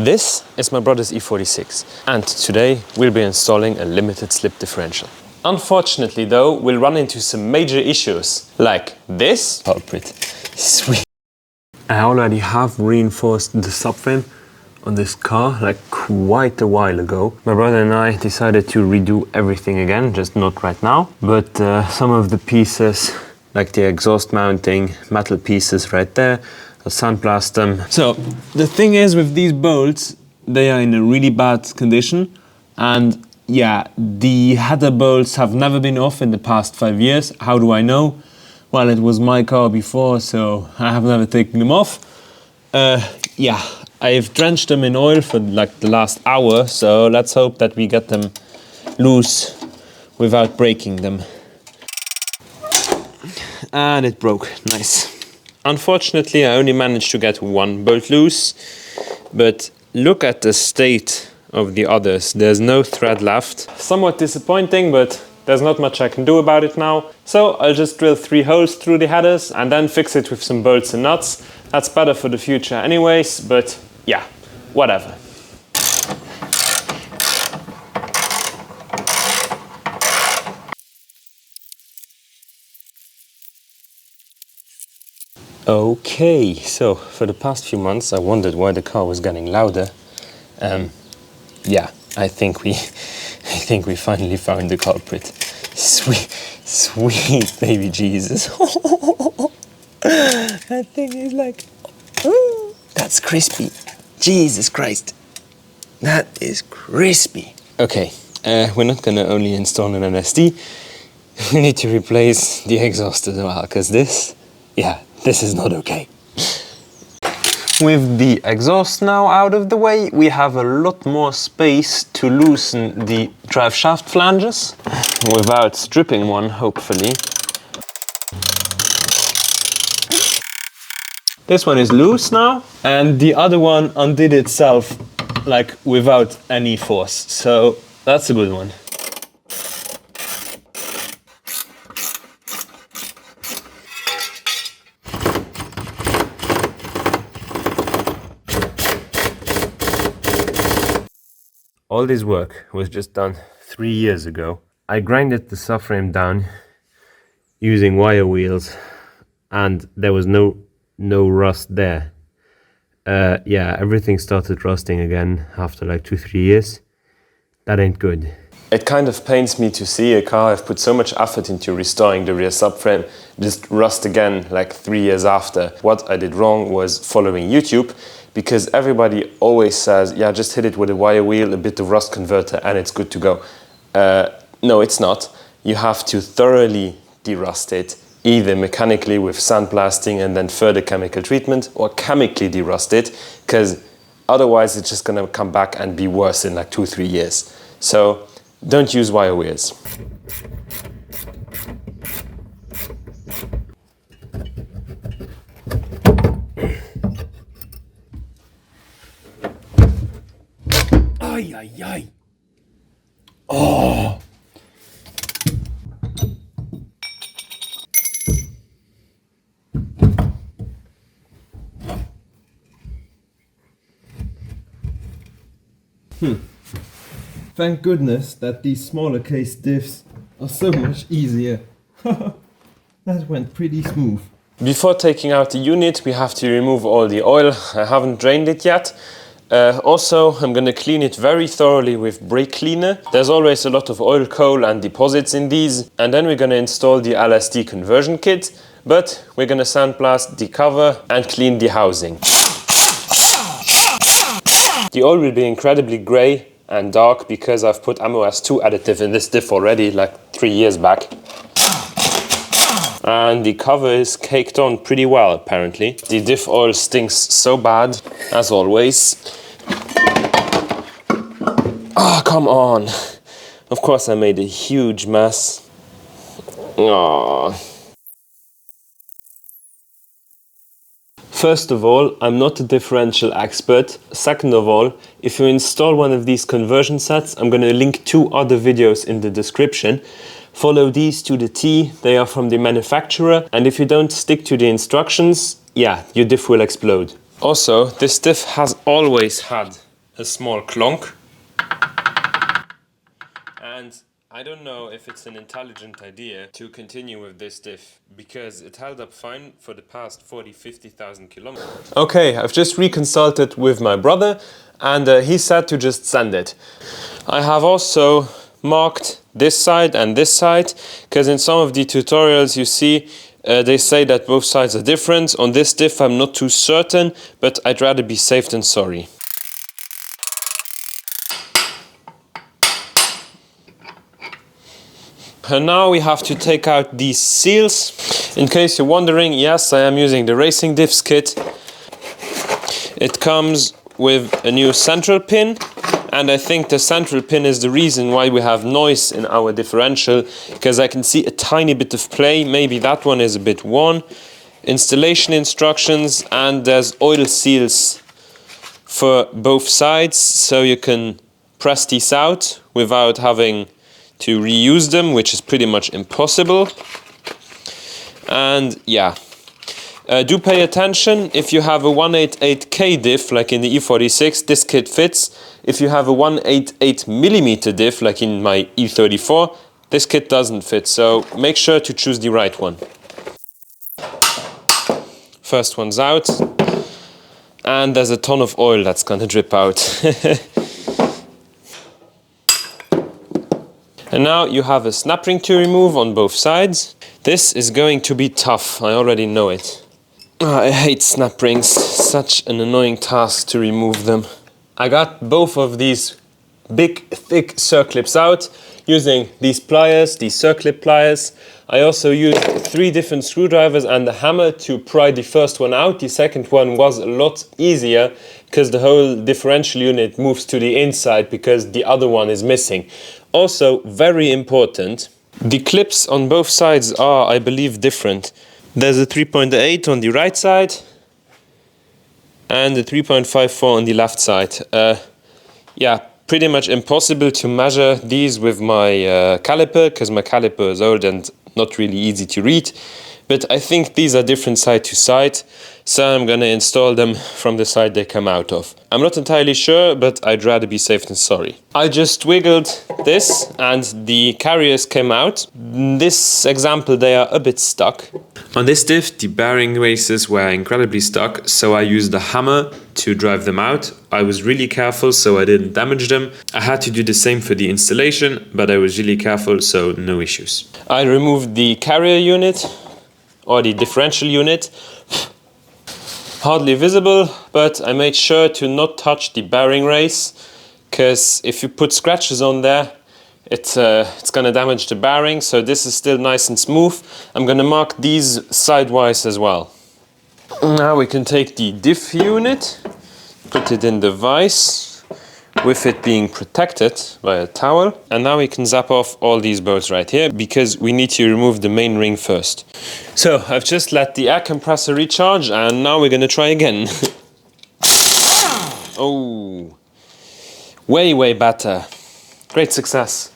This is my brother's e46, and today we'll be installing a limited slip differential. Unfortunately though, we'll run into some major issues, like this culprit. Sweet. I already have reinforced the subframe on this car like quite a while ago. My brother and I decided to redo everything again, just not right now, but some of the pieces, like the exhaust mounting, metal pieces right there, I'll sandblast them. So the thing is with these bolts, they are in a really bad condition, and yeah, the header bolts have never been off in the past 5 years. How do I know? Well, it was my car before, so I have never taken them off. Yeah, I've drenched them in oil for like the last hour, so let's hope that we get them loose without breaking them. And it broke, nice. Unfortunately, I only managed to get one bolt loose, but look at the state of the others. There's no thread left. Somewhat disappointing, but there's not much I can do about it now. So I'll just drill 3 holes through the headers and then fix it with some bolts and nuts. That's better for the future anyways, but yeah, whatever. Okay, so for the past few months I wondered why the car was getting louder. Yeah, I think we finally found the culprit. Sweet baby Jesus. That thing is like, ooh, that's crispy. Jesus Christ, that is crispy. Okay, we're not gonna only install an LSD. We need to replace the exhaust as well, because this is not okay. With the exhaust now out of the way, we have a lot more space to loosen the drive shaft flanges without stripping one, hopefully. This one is loose now, and the other one undid itself like without any force, so that's a good one. All this work was just done 3 years ago. I grinded the subframe down using wire wheels, and there was no rust there. Yeah, everything started rusting again after like 2-3 years. That ain't good. It kind of pains me to see a car I've put so much effort into restoring the rear subframe just rust again like 3 years after. What I did wrong was following YouTube, because everybody always says, yeah, just hit it with a wire wheel, a bit of rust converter, and it's good to go. No, it's not. You have to thoroughly derust it, either mechanically with sandblasting and then further chemical treatment, or chemically derust it, because otherwise it's just gonna come back and be worse in like 2-3 years. So don't use wire wheels. Ay, ay, ay. Oh. Thank goodness that these smaller case diffs are so much easier. That went pretty smooth. Before taking out the unit, we have to remove all the oil. I haven't drained it yet. Also, I'm going to clean it very thoroughly with brake cleaner. There's always a lot of oil, coal and deposits in these. And then we're going to install the LSD conversion kit, but we're going to sandblast the cover and clean the housing. The oil will be incredibly grey and dark because I've put MOS2 additive in this diff already like 3 years back. And the cover is caked on pretty well, apparently. The diff oil stinks so bad, as always. Ah, come on. Of course I made a huge mess. Aww. First of all, I'm not a differential expert. Second of all, if you install one of these conversion sets, I'm going to link 2 other videos in the description. Follow these to the T, they are from the manufacturer, and if you don't stick to the instructions, yeah, your diff will explode. Also, this diff has always had a small clonk. And I don't know if it's an intelligent idea to continue with this diff, because it held up fine for the past 40-50,000 kilometers. Okay, I've just reconsulted with my brother and he said to just send it. I have also marked this side and this side, because in some of the tutorials you see they say that both sides are different. On this diff I'm not too certain, but I'd rather be safe than sorry. And now we have to take out these seals. In case you're wondering, yes, I am using the Racing Diffs kit. It comes with a new central pin, and I think the central pin is the reason why we have noise in our differential, because I can see a tiny bit of play. Maybe that one is a bit worn. Installation instructions, and there's oil seals for both sides, so you can press these out without having to reuse them, which is pretty much impossible. And yeah, do pay attention. If you have a 188K diff like in the e46, this kit fits. If you have a 188mm diff like in my e34, this kit doesn't fit, so make sure to choose the right one. First one's out, and there's a ton of oil that's gonna drip out. And now you have a snap ring to remove on both sides. This is going to be tough, I already know it. I hate snap rings, such an annoying task to remove them. I got both of these big, thick circlips out using these pliers, these circlip pliers. I also used 3 different screwdrivers and a hammer to pry the first one out. The second one was a lot easier because the whole differential unit moves to the inside because the other one is missing. Also, very important, the clips on both sides are, I believe, different. There's a 3.8 on the right side and a 3.54 on the left side. Yeah, pretty much impossible to measure these with my caliper, because my caliper is old and not really easy to read. But I think these are different side to side, so I'm gonna install them from the side they come out of. I'm not entirely sure, but I'd rather be safe than sorry. I just wiggled this and the carriers came out. In this example, they are a bit stuck. On this diff, the bearing races were incredibly stuck, so I used a hammer to drive them out. I was really careful, so I didn't damage them. I had to do the same for the installation, but I was really careful, so no issues. I removed the carrier unit, or the differential unit. Hardly visible, but I made sure to not touch the bearing race, because if you put scratches on there, it's gonna damage the bearing. So this is still nice and smooth. I'm gonna mark these sidewise as well. Now we can take the diff unit, put it in the vise, with it being protected by a towel. And now we can zap off all these bolts right here, because we need to remove the main ring first. So I've just let the air compressor recharge, and now we're gonna try again. Oh, way better. Great success.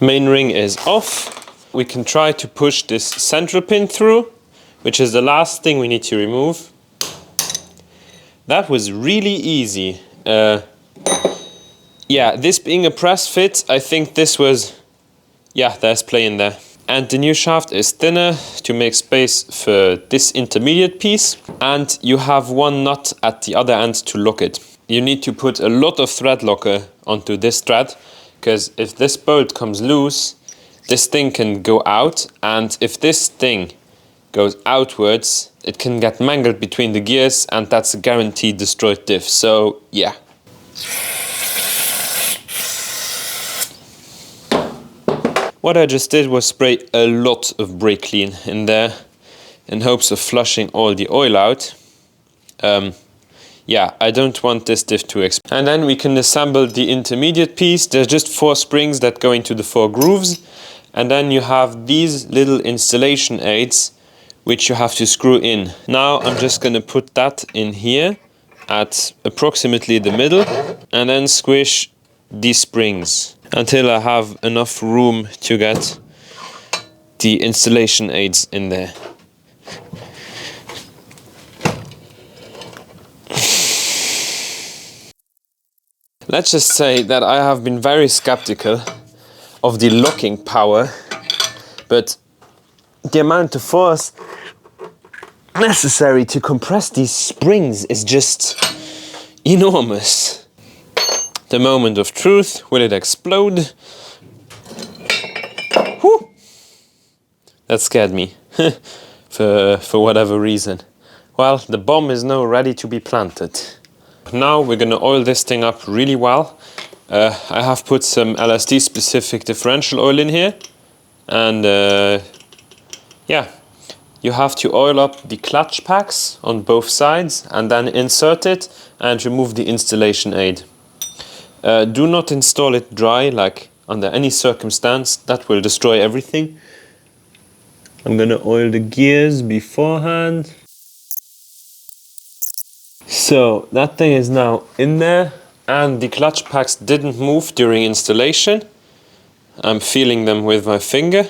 Main ring is off. We can try to push this central pin through, which is the last thing we need to remove. That was really easy. Yeah, this being a press fit, I think this was... Yeah, there's play in there. And the new shaft is thinner to make space for this intermediate piece. And you have one nut at the other end to lock it. You need to put a lot of thread locker onto this thread, because if this bolt comes loose, this thing can go out, and if this thing goes outwards, it can get mangled between the gears, and that's a guaranteed destroyed diff. So yeah. What I just did was spray a lot of brake clean in there in hopes of flushing all the oil out. Yeah, I don't want this diff to explode. And then we can assemble the intermediate piece. There's just 4 springs that go into the 4 grooves. And then you have these little installation aids, which you have to screw in. Now I'm just gonna put that in here at approximately the middle, and then squish these springs. until I have enough room to get the installation aids in there. Let's just say that I have been very skeptical of the locking power, but the amount of force necessary to compress these springs is just enormous. The moment of truth, will it explode? Whew. That scared me, for whatever reason. Well, the bomb is now ready to be planted. Now we're gonna oil this thing up really well. I have put some LSD specific differential oil in here, and yeah, you have to oil up the clutch packs on both sides and then insert it and remove the installation aid. Do not install it dry, like under any circumstance, that will destroy everything. I'm gonna oil the gears beforehand. So that thing is now in there, and the clutch packs didn't move during installation. I'm feeling them with my finger.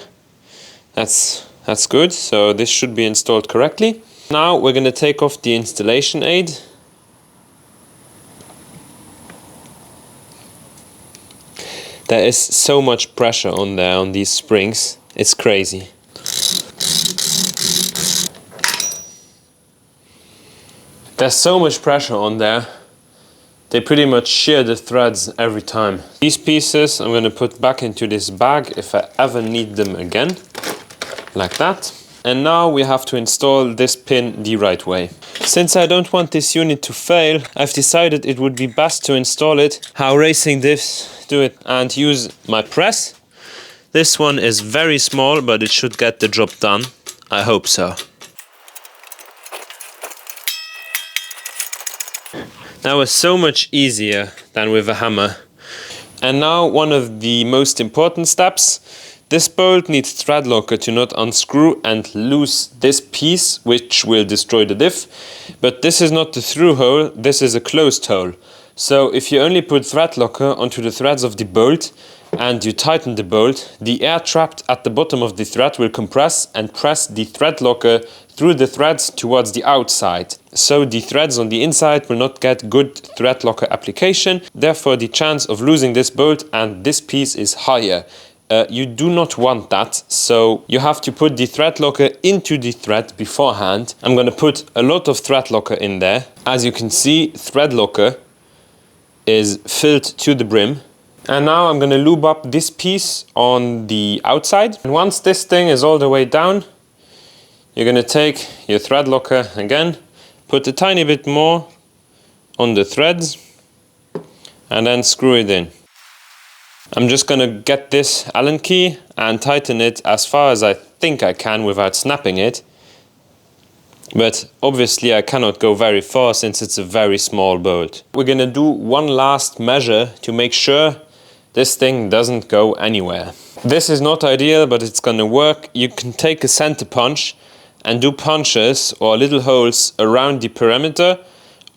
That's good, so this should be installed correctly. Now we're gonna take off the installation aid. There is so much pressure on there, on these springs, it's crazy. There's so much pressure on there, they pretty much shear the threads every time. These pieces I'm going to put back into this bag if I ever need them again, like that. And now we have to install this pin the right way. Since I don't want this unit to fail, I've decided it would be best to install it how Racing Diffs do it and use my press. This one is very small, but it should get the job done. I hope so. That was so much easier than with a hammer. And now one of the most important steps. This bolt needs thread locker to not unscrew and loose this piece, which will destroy the diff. But this is not the through hole, this is a closed hole. So if you only put thread locker onto the threads of the bolt and you tighten the bolt, the air trapped at the bottom of the thread will compress and press the thread locker through the threads towards the outside. So the threads on the inside will not get good thread locker application. Therefore the chance of losing this bolt and this piece is higher. You do not want that, so you have to put the thread locker into the thread beforehand. I'm going to put a lot of thread locker in there. As you can see, thread locker is filled to the brim. And now I'm going to lube up this piece on the outside. And once this thing is all the way down, you're going to take your thread locker again, put a tiny bit more on the threads, and then screw it in. I'm just going to get this Allen key and tighten it as far as I think I can without snapping it. But obviously I cannot go very far since it's a very small bolt. We're going to do one last measure to make sure this thing doesn't go anywhere. This is not ideal, but it's going to work. You can take a center punch and do punches or little holes around the perimeter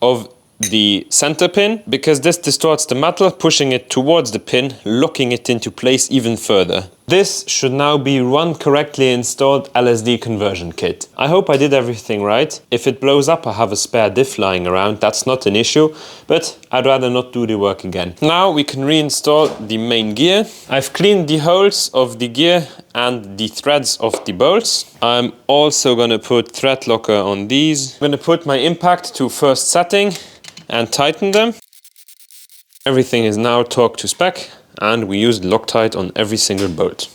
of the center pin, because this distorts the metal, pushing it towards the pin, locking it into place even further. This should now be one correctly installed LSD conversion kit. I hope I did everything right. If it blows up, I have a spare diff lying around, that's not an issue, but I'd rather not do the work again. Now we can reinstall the main gear. I've cleaned the holes of the gear and the threads of the bolts. I'm also gonna put thread locker on these. I'm gonna put my impact to first setting and tighten them. Everything is now torqued to spec, and we used Loctite on every single bolt.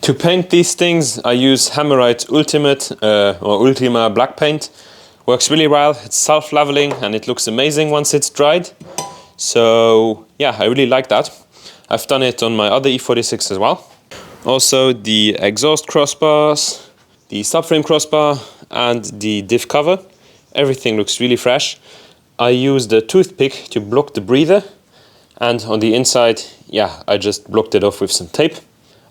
To paint these things, I use Hammerite Ultimate or Ultima black paint. Works really well, it's self-leveling and it looks amazing once it's dried. So yeah, I really like that. I've done it on my other e46 as well. Also the exhaust crossbars, the subframe crossbar and the diff cover. Everything looks really fresh. I used a toothpick to block the breather, and on the inside, yeah, I just blocked it off with some tape.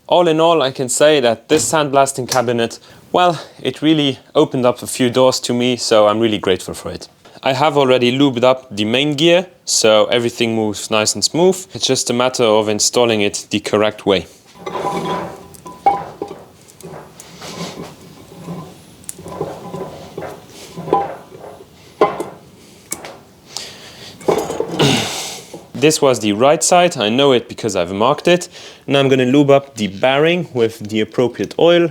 All in all, I can say that this sandblasting cabinet, well, it really opened up a few doors to me, so I'm really grateful for it. I have already lubed up the main gear so everything moves nice and smooth. It's just a matter of installing it the correct way. This was the right side, I know it because I've marked it. Now I'm going to lube up the bearing with the appropriate oil.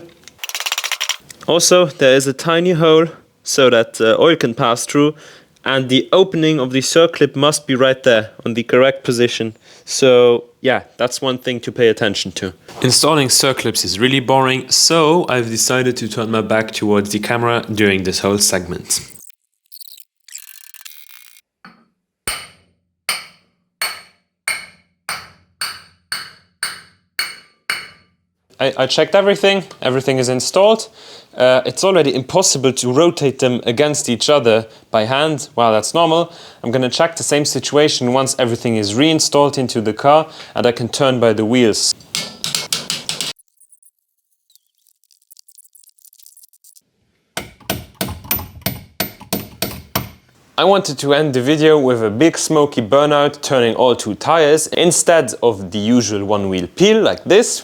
Also, there is a tiny hole so that oil can pass through, and the opening of the circlip must be right there on the correct position. So yeah, that's one thing to pay attention to. Installing circlips is really boring, so I've decided to turn my back towards the camera during this whole segment. I checked everything is installed. It's already impossible to rotate them against each other by hand. Well, that's normal. I'm gonna check the same situation once everything is reinstalled into the car and I can turn by the wheels. I wanted to end the video with a big smoky burnout turning all two tires instead of the usual one wheel peel like this.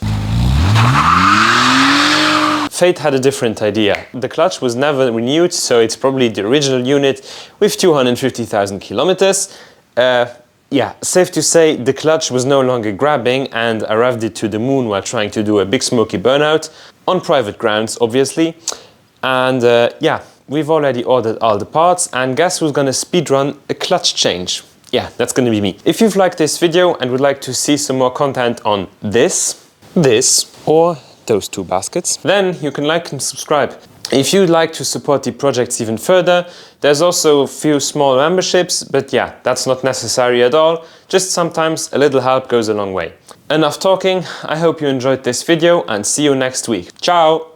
Fate had a different idea. The clutch was never renewed, so it's probably the original unit with 250,000 kilometers. Yeah, safe to say the clutch was no longer grabbing and I revved it to the moon while trying to do a big smoky burnout, on private grounds obviously. And yeah, we've already ordered all the parts, and guess who's gonna speedrun a clutch change? Yeah, that's gonna be me. If you've liked this video and would like to see some more content on this, or those two baskets, then you can like and subscribe. If you'd like to support the projects even further, there's also a few small memberships, but yeah, that's not necessary at all. Just sometimes a little help goes a long way. Enough talking, I hope you enjoyed this video and see you next week. Ciao!